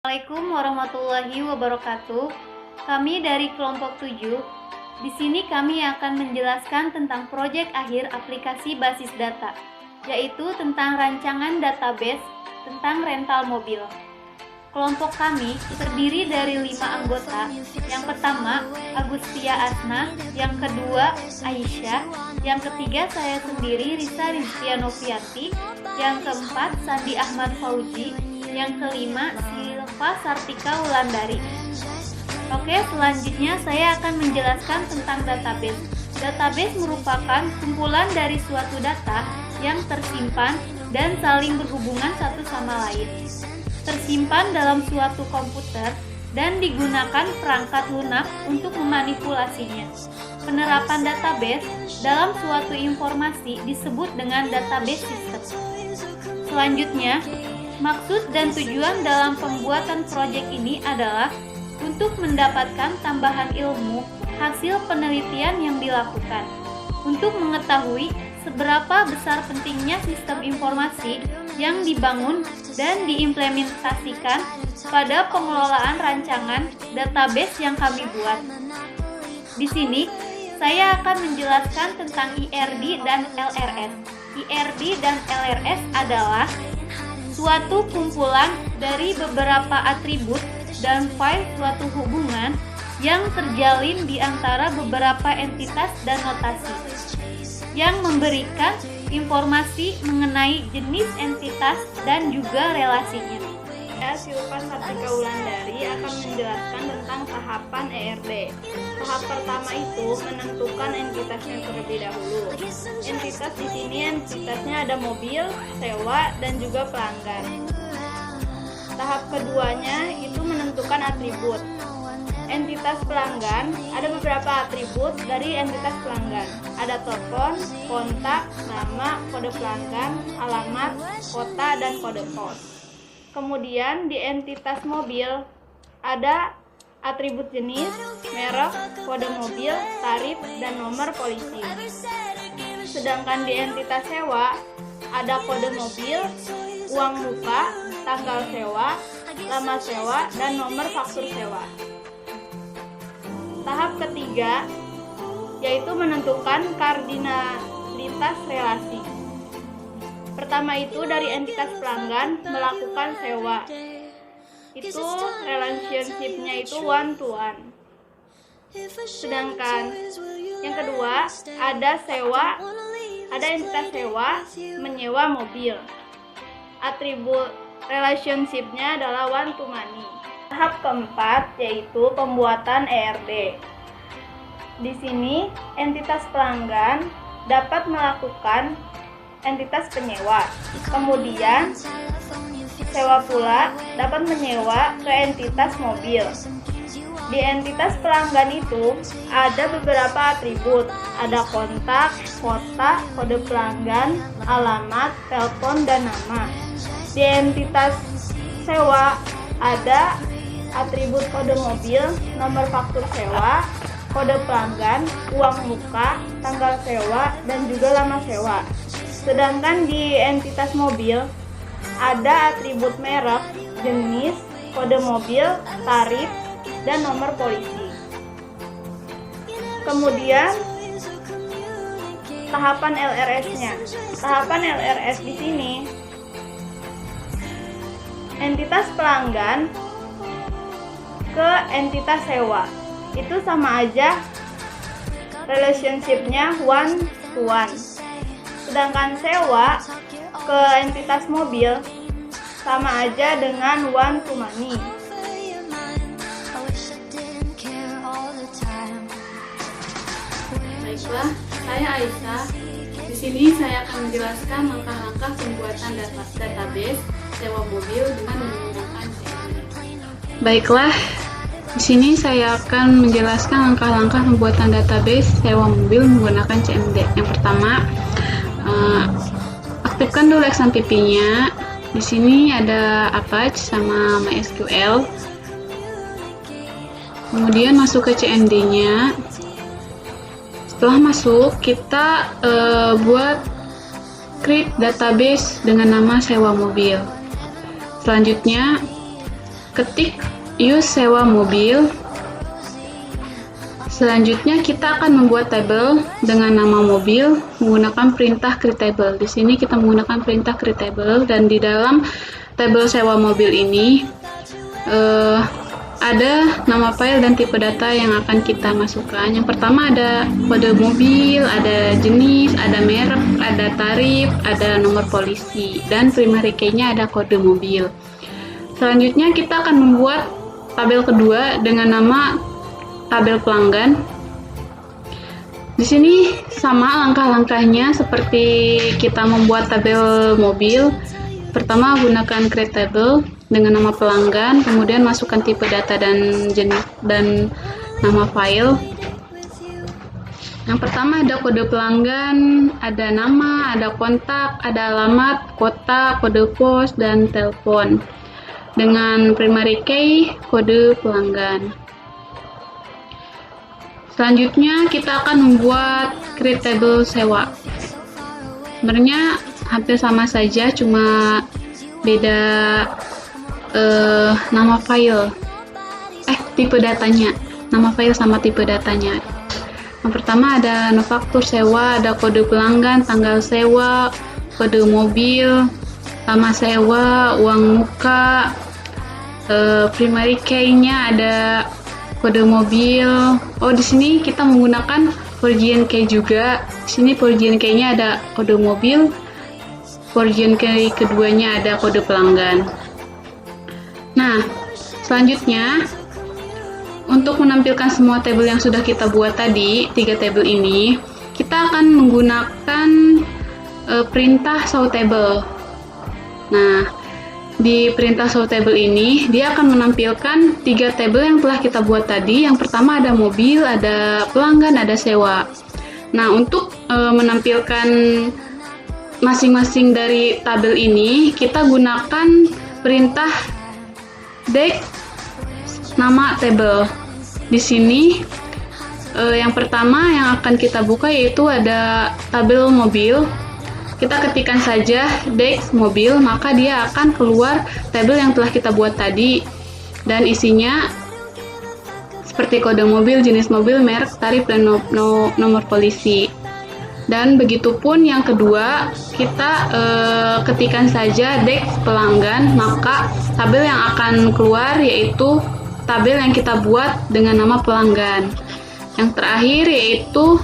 Assalamualaikum warahmatullahi wabarakatuh. Kami dari kelompok 7. Di sini kami akan menjelaskan tentang proyek akhir aplikasi basis data, yaitu tentang rancangan database tentang rental mobil. Kelompok kami terdiri dari 5 anggota. Yang pertama, Agustia Asna, yang kedua, Aisyah, yang ketiga saya sendiri, Risa Rizkia Novianti, yang keempat, Sandi Ahmad Fauji, yang kelima, Silva Sartika Wulandari. Oke, selanjutnya saya akan menjelaskan tentang database. Database merupakan kumpulan dari suatu data yang tersimpan dan saling berhubungan satu sama lain. Tersimpan dalam suatu komputer dan digunakan perangkat lunak untuk memanipulasinya. Penerapan database dalam suatu informasi disebut dengan database system. Selanjutnya, maksud dan tujuan dalam pembuatan proyek ini adalah untuk mendapatkan tambahan ilmu hasil penelitian yang dilakukan, untuk mengetahui seberapa besar pentingnya sistem informasi yang dibangun dan diimplementasikan pada pengelolaan rancangan database yang kami buat. Di sini, saya akan menjelaskan tentang IRD dan LRS. IRD dan LRS adalah suatu kumpulan dari beberapa atribut dan file suatu hubungan yang terjalin di antara beberapa entitas dan notasi yang memberikan informasi mengenai jenis entitas dan juga relasinya. Saya Silva Sartika Wulandari akan menjelaskan tentang tahapan ERD. Tahap pertama itu menentukan entitasnya terlebih dahulu. Entitas di sini entitasnya ada mobil, sewa, dan juga pelanggan. Tahap keduanya itu menentukan atribut. Entitas pelanggan, ada beberapa atribut dari entitas pelanggan. Ada telepon, kontak, nama, kode pelanggan, alamat, kota, dan kode pos. Kemudian di entitas mobil ada atribut jenis, merek, kode mobil, tarif, dan nomor polisi. Sedangkan di entitas sewa ada kode mobil, uang muka, tanggal sewa, lama sewa, dan nomor faktur sewa. Tahap ketiga yaitu menentukan kardinalitas relasi. Pertama itu dari entitas pelanggan melakukan sewa. Itu relationship-nya itu one to one. Sedangkan yang kedua ada sewa, ada entitas sewa menyewa mobil. Atribut relationship-nya adalah one to many. Tahap keempat yaitu pembuatan ERD. Di sini entitas pelanggan dapat melakukan entitas penyewa. Kemudian sewa pula dapat menyewa ke entitas mobil. Di entitas pelanggan itu ada beberapa atribut, ada kontak, kota, kode pelanggan, alamat, telepon, dan nama. Di entitas sewa ada atribut kode mobil, nomor faktur sewa, kode pelanggan, uang muka, tanggal sewa, dan juga lama sewa. Sedangkan di entitas mobil ada atribut merek, jenis, kode mobil, tarif, dan nomor polisi. Kemudian tahapan LRS-nya. Tahapan LRS di sini entitas pelanggan ke entitas sewa. Itu sama aja relationship-nya one to one. Sedangkan sewa ke entitas mobil sama aja dengan one to many. Baiklah, saya Aisyah. Di sini saya akan menjelaskan langkah-langkah pembuatan database sewa mobil dengan menggunakan CMD. Baiklah, di sini saya akan menjelaskan langkah-langkah pembuatan database sewa mobil menggunakan CMD. Yang pertama, aktifkan dulu XMPP-nya. Di sini ada Apache sama MySQL. Kemudian masuk ke CMD-nya. Setelah masuk, kita buat create database dengan nama sewa mobil. Selanjutnya, ketik use sewa mobil. Selanjutnya kita akan membuat tabel dengan nama mobil menggunakan perintah create table. Di sini kita menggunakan perintah create table, dan di dalam tabel sewa mobil ini ada nama file dan tipe data yang akan kita masukkan. Yang pertama ada kode mobil, ada jenis, ada merek, ada tarif, ada nomor polisi, dan primary key-nya ada kode mobil. Selanjutnya kita akan membuat tabel kedua dengan nama tabel pelanggan. Di sini sama langkah-langkahnya seperti kita membuat tabel mobil. Pertama gunakan create table dengan nama pelanggan, kemudian masukkan tipe data dan jenis dan nama file. Yang pertama ada kode pelanggan, ada nama, ada kontak, ada alamat, kota, kode pos, dan telepon. Dengan primary key kode pelanggan. Selanjutnya kita akan membuat create table sewa. Sebenarnya hampir sama saja, cuma beda nama file, tipe datanya. Nama file sama tipe datanya. Yang pertama ada nofaktur sewa, ada kode pelanggan, tanggal sewa, kode mobil, lama sewa, uang muka, primary key-nya ada kode mobil. Oh, di sini kita menggunakan Forgian key juga. Di sini Forgian key-nya ada kode mobil, Forgian key keduanya ada kode pelanggan. Nah, selanjutnya untuk menampilkan semua tabel yang sudah kita buat tadi, 3 tabel ini, kita akan menggunakan perintah show table. Nah, di perintah show table ini, dia akan menampilkan 3 tabel yang telah kita buat tadi. Yang pertama ada mobil, ada pelanggan, ada sewa. Nah, untuk menampilkan masing-masing dari tabel ini, kita gunakan perintah dec nama tabel. Di sini, yang pertama yang akan kita buka yaitu ada tabel mobil. Kita ketikkan saja dex mobil, maka dia akan keluar tabel yang telah kita buat tadi, dan isinya seperti kode mobil, jenis mobil, merek, tarif, dan nomor polisi. Dan begitupun yang kedua, kita ketikkan saja dex pelanggan, maka tabel yang akan keluar yaitu tabel yang kita buat dengan nama pelanggan. Yang terakhir yaitu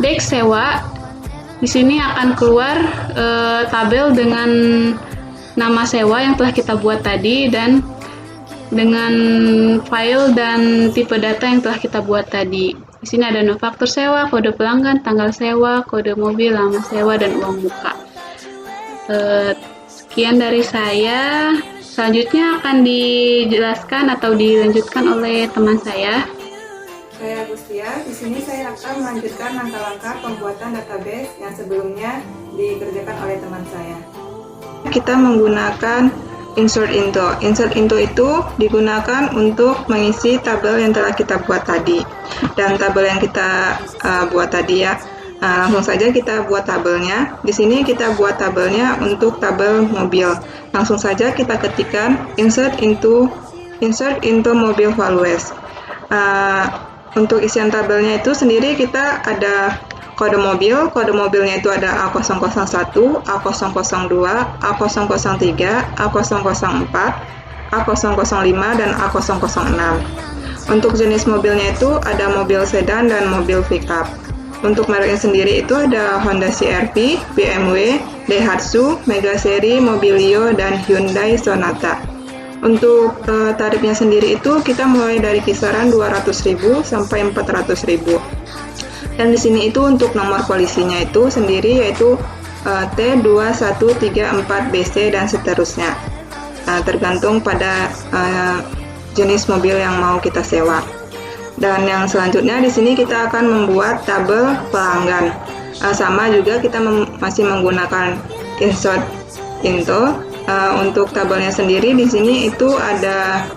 dex sewa. Di sini akan keluar tabel dengan nama sewa yang telah kita buat tadi, dan dengan file dan tipe data yang telah kita buat tadi. Di sini ada nofaktur sewa, kode pelanggan, tanggal sewa, kode mobil, lama sewa, dan uang muka. Sekian dari saya. Selanjutnya akan dijelaskan atau dilanjutkan oleh teman saya. Saya Agustia. Di sini saya akan melanjutkan langkah-langkah pembuatan database yang sebelumnya dikerjakan oleh teman saya. Kita menggunakan insert into. Insert into itu digunakan untuk mengisi tabel yang telah kita buat tadi. Dan tabel yang kita buat tadi ya, langsung saja kita buat tabelnya. Di sini kita buat tabelnya untuk tabel mobil. Langsung saja kita ketikkan insert into mobil values. Untuk isian tabelnya itu sendiri kita ada kode mobil. Kode mobilnya itu ada A001, A002, A003, A004, A005, dan A006. Untuk jenis mobilnya itu ada mobil sedan dan mobil pickup. Untuk mereknya sendiri itu ada Honda CR-V, BMW, Daihatsu, Mega Seri, Mobilio, dan Hyundai Sonata. Untuk tarifnya sendiri itu kita mulai dari kisaran 200.000 sampai 400.000. Dan di sini itu untuk nomor polisinya itu sendiri yaitu T2134BC dan seterusnya. Tergantung pada jenis mobil yang mau kita sewa. Dan yang selanjutnya di sini kita akan membuat tabel pelanggan. Sama juga kita masih menggunakan insert into. Untuk tabelnya sendiri di sini itu ada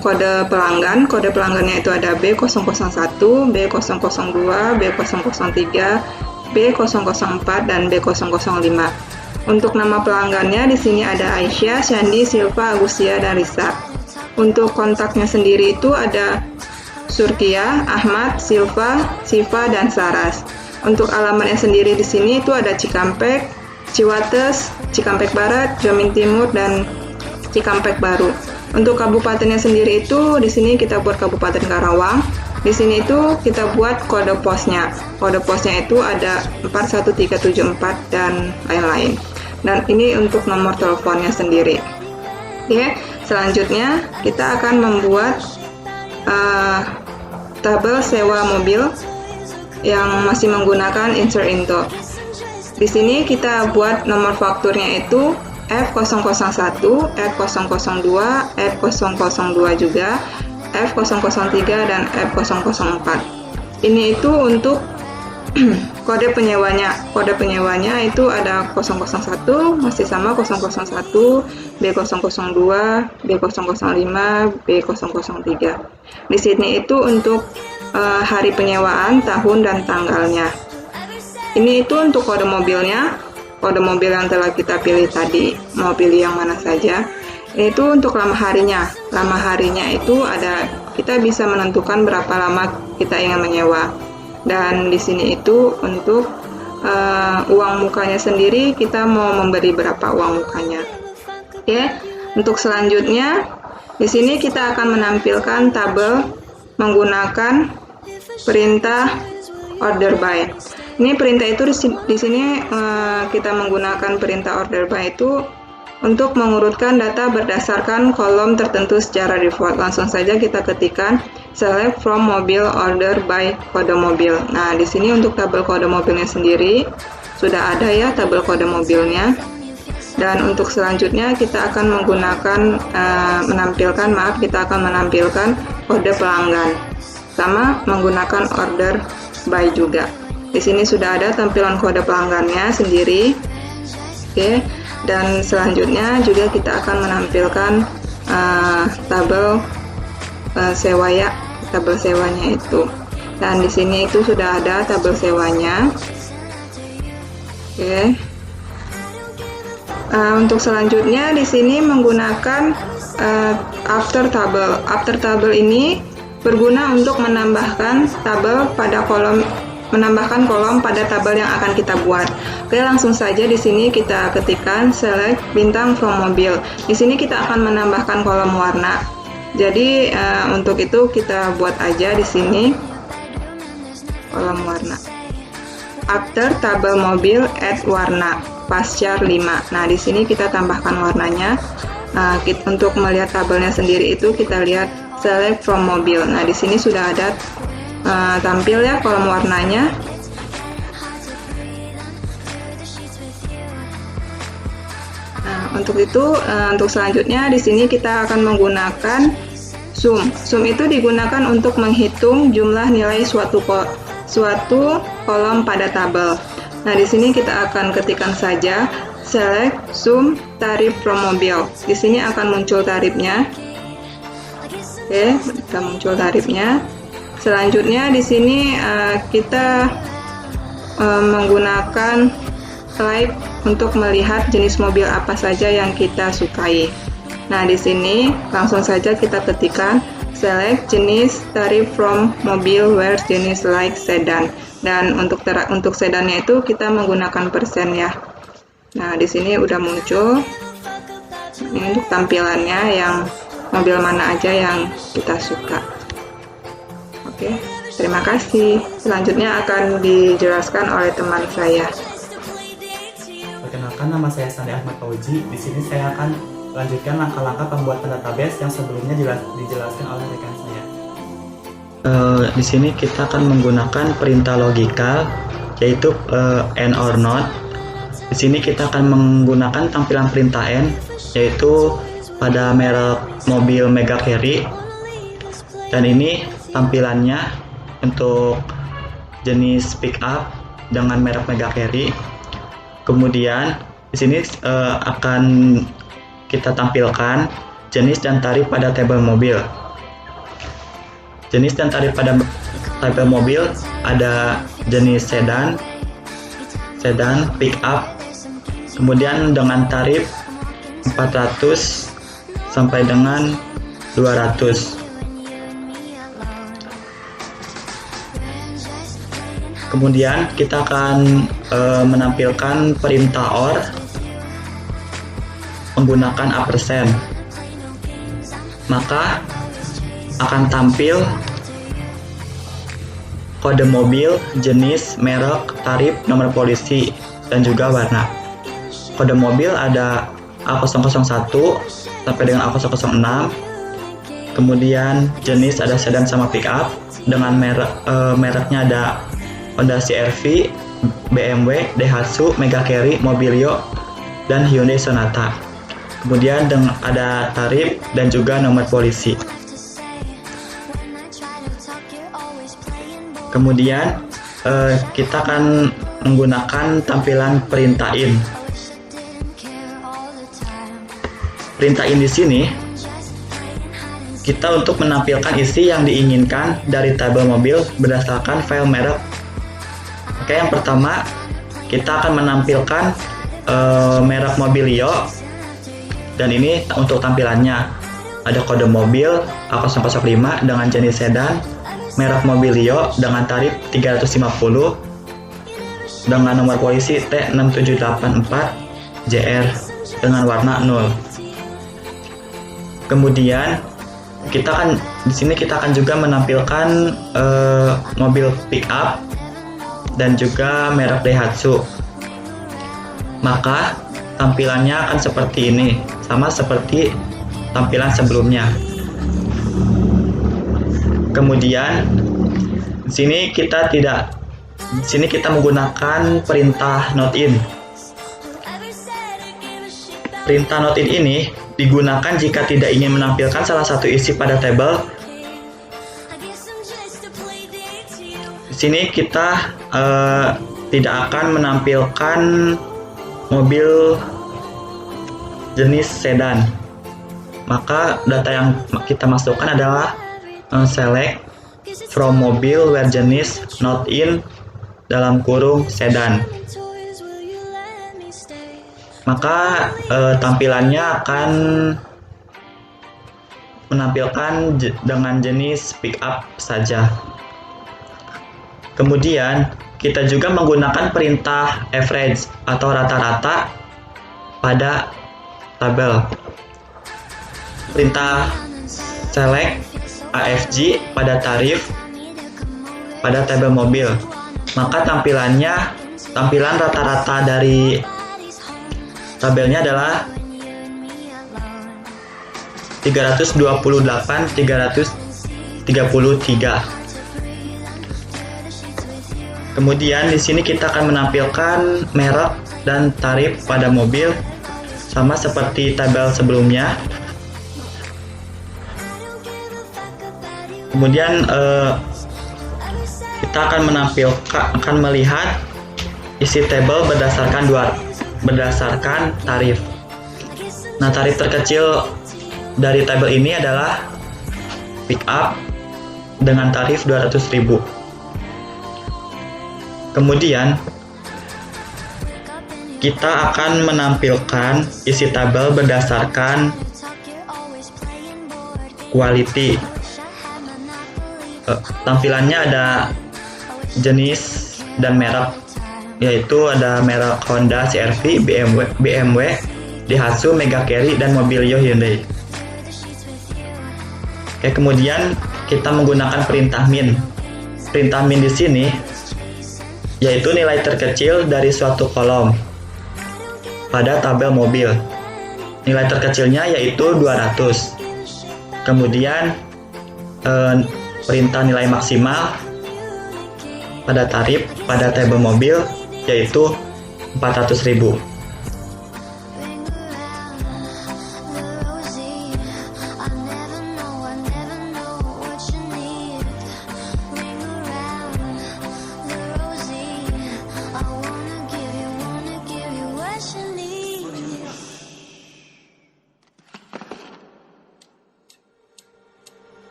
kode pelanggan. Kode pelanggannya itu ada B001, B002, B003, B004, dan B005. Untuk nama pelanggannya di sini ada Aisyah, Shandi, Silva, Agustia, dan Risa. Untuk kontaknya sendiri itu ada Surkia, Ahmad, Silva, Siva, dan Saras. Untuk alamatnya sendiri di sini itu ada Cikampek, Ciwates, Cikampek Barat, Jamin Timur, dan Cikampek Baru. Untuk kabupatennya sendiri itu di sini kita buat Kabupaten Karawang. Di sini itu kita buat kode posnya. Kode posnya itu ada 41374 dan lain-lain. Dan ini untuk nomor teleponnya sendiri. Oke, selanjutnya kita akan membuat tabel sewa mobil yang masih menggunakan insert into. Di sini kita buat nomor fakturnya itu F001, F002, F002 juga, F003 dan F004. Ini itu untuk kode penyewanya. Kode penyewanya itu ada 001 masih sama 001, B002, B005, B003. Di sini itu untuk hari penyewaan, tahun dan tanggalnya. Ini itu untuk kode mobilnya. Kode mobil yang telah kita pilih tadi, mau pilih yang mana saja. Itu untuk lama harinya. Lama harinya itu ada, kita bisa menentukan berapa lama kita ingin menyewa. Dan di sini itu untuk uang mukanya sendiri, kita mau memberi berapa uang mukanya. Oke, untuk selanjutnya di sini kita akan menampilkan tabel menggunakan perintah order by. Ini perintah itu di sini kita menggunakan perintah order by itu untuk mengurutkan data berdasarkan kolom tertentu secara default. Langsung saja kita ketikkan select from mobile order by kode mobil. Nah, di sini untuk tabel kode mobilnya sendiri sudah ada ya tabel kode mobilnya. Dan untuk selanjutnya kita akan menggunakan kita akan menampilkan kode pelanggan sama menggunakan order by juga. Di sini sudah ada tampilan kode pelanggannya sendiri. Oke. Dan selanjutnya juga kita akan menampilkan tabel sewa ya, tabel sewanya itu. Dan di sini itu sudah ada tabel sewanya. Oke. Untuk selanjutnya di sini menggunakan after table. After table ini berguna untuk menambahkan kolom pada tabel yang akan kita buat. Oke, langsung saja di sini kita ketikkan select bintang from mobil. Di sini kita akan menambahkan kolom warna. Jadi untuk itu kita buat aja di sini kolom warna. After tabel mobil add warna pascar 5. Nah, di sini kita tambahkan warnanya. Untuk melihat tabelnya sendiri itu kita lihat select from mobil. Nah, di sini sudah ada tampil ya kolom warnanya. Nah, untuk itu untuk selanjutnya di sini kita akan menggunakan sum. Sum itu digunakan untuk menghitung jumlah nilai suatu kolom pada tabel. Nah, di sini kita akan ketikkan saja select sum tarif from mobil. Di sini akan muncul tarifnya. Oke, kita muncul tarifnya. Selanjutnya di sini kita menggunakan slide untuk melihat jenis mobil apa saja yang kita sukai. Nah, di sini langsung saja kita ketikkan select jenis tarif from mobil where jenis like sedan. Dan untuk sedannya itu kita menggunakan persen ya. Nah, di sini udah muncul. Ini untuk tampilannya yang mobil mana aja yang kita suka. Oke, terima kasih. Selanjutnya akan dijelaskan oleh teman saya. Perkenalkan, nama saya Sandi Ahmad Fauji. Di sini saya akan lanjutkan langkah-langkah pembuatan database yang sebelumnya dijelaskan oleh rekan saya. Di sini kita akan menggunakan perintah logika, yaitu and or not. Di sini kita akan menggunakan tampilan perintah and, yaitu pada merek mobil Mega Carry. Dan ini tampilannya untuk jenis pick up dengan merek Mega Carry. Kemudian di sini akan kita tampilkan jenis dan tarif pada tabel mobil. Jenis dan tarif pada tabel mobil ada jenis sedan, pick up, kemudian dengan tarif 400 sampai dengan 200. Kemudian kita akan menampilkan perintah OR menggunakan ampersand. Maka akan tampil kode mobil, jenis, merek, tarif, nomor polisi, dan juga warna. Kode mobil ada A001 sampai dengan A006. Kemudian jenis ada sedan sama pick up. Dengan mereknya ada Honda CR-V, BMW, Daihatsu, Mega Carry, Mobilio, dan Hyundai Sonata. Kemudian ada tarif dan juga nomor polisi. Kemudian kita akan menggunakan tampilan perintah in. Perintah in di sini kita untuk menampilkan isi yang diinginkan dari tabel mobil berdasarkan file merek. Oke, yang pertama kita akan menampilkan merek Mobilio, dan ini untuk tampilannya ada kode mobil A005 dengan jenis sedan, merek Mobilio dengan tarif 350 dengan nomor polisi T6784 JR dengan warna 0. Kemudian kita akan juga menampilkan mobil pick up dan juga merek Daihatsu. Maka tampilannya akan seperti ini, sama seperti tampilan sebelumnya. Kemudian di sini kita menggunakan perintah not in. Perintah not in ini digunakan jika tidak ingin menampilkan salah satu isi pada tabel. Di sini kita tidak akan menampilkan mobil jenis sedan. Maka data yang kita masukkan adalah select from mobil where jenis not in dalam kurung sedan. Maka tampilannya akan menampilkan dengan jenis pick up saja. Kemudian kita juga menggunakan perintah average atau rata-rata pada tabel. Perintah select AFG pada tarif pada tabel mobil. Maka tampilan rata-rata dari tabelnya adalah 328.333. Kemudian di sini kita akan menampilkan merek dan tarif pada mobil sama seperti tabel sebelumnya. Kemudian kita akan melihat isi tabel berdasarkan tarif. Nah, tarif terkecil dari tabel ini adalah pick up dengan tarif 200.000. Kemudian kita akan menampilkan isi tabel berdasarkan quality. Tampilannya ada jenis dan merek, yaitu ada merek Honda CR-V, BMW, Daihatsu, Mega Carry, dan Mobilio Hyundai. Oke, kemudian kita menggunakan perintah min. Perintah min di sini yaitu nilai terkecil dari suatu kolom pada tabel mobil. Nilai terkecilnya yaitu 200. Kemudian perintah nilai maksimal pada tarif pada tabel mobil yaitu 400.000.